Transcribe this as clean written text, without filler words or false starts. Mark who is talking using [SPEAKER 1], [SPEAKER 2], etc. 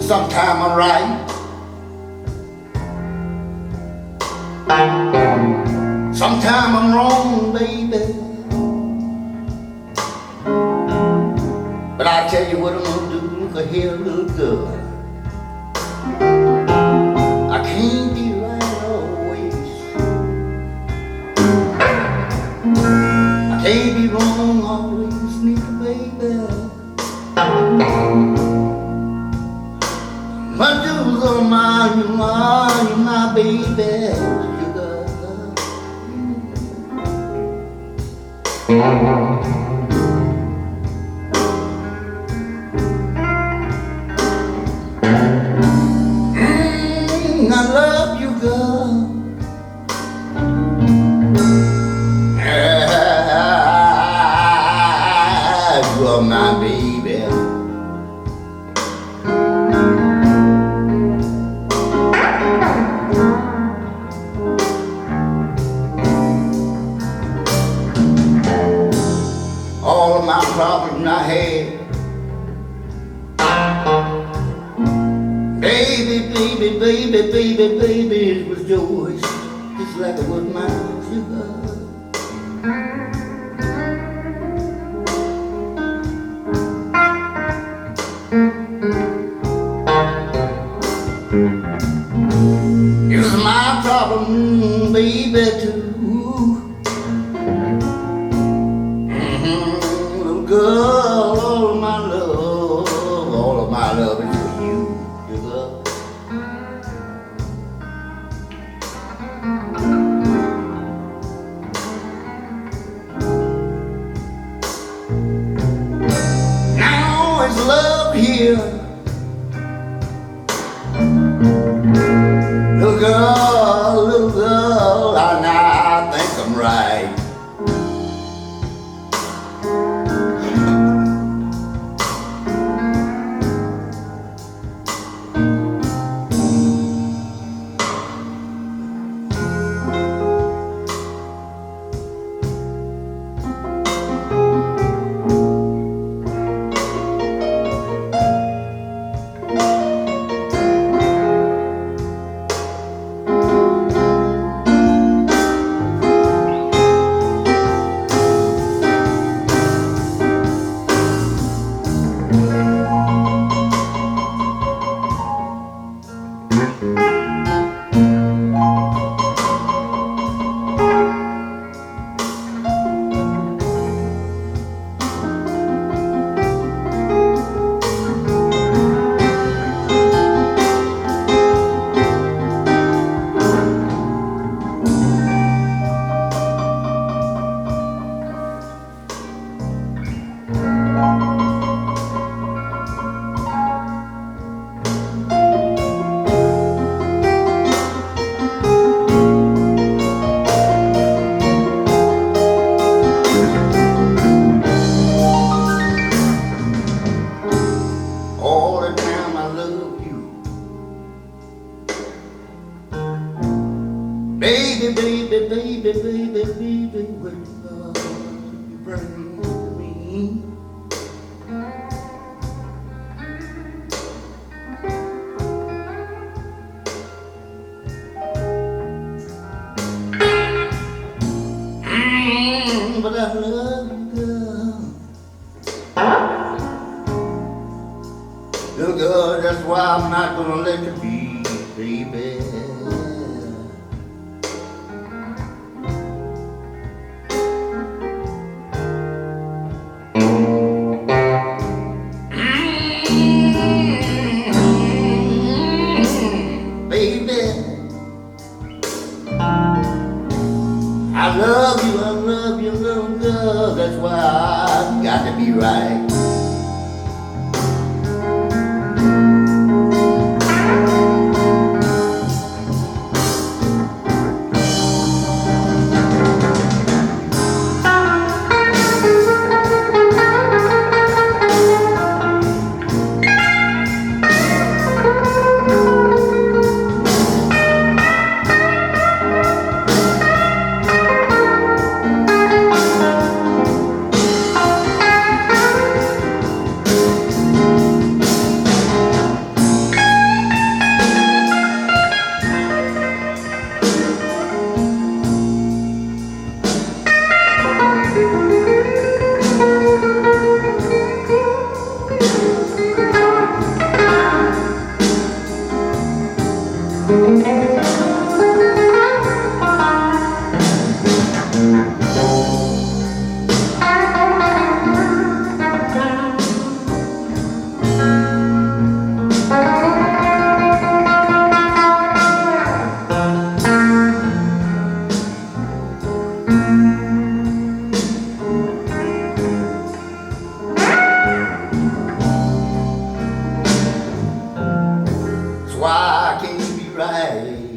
[SPEAKER 1] Sometime I'm right, sometime I'm wrong, baby. But I tell you what I'm gonna do for here, little girl. I can't be right always. I can't be wrong always, neither, baby. My dues are mine, you're my baby, sugar. I love you, girl. You are my baby. All of my problems I had, baby, it was yours, just like it was mine, sugar. It was my problem, baby, too. Little girl, all of my love is for you, sugar. Now it's love here. Little girl, I think I'm right. Baby, what love you bring to me? But I love you, girl. Little girl, that's why I'm not gonna let you be, baby. I love you, little girl, that's why I got to be right. That's why I can't be right.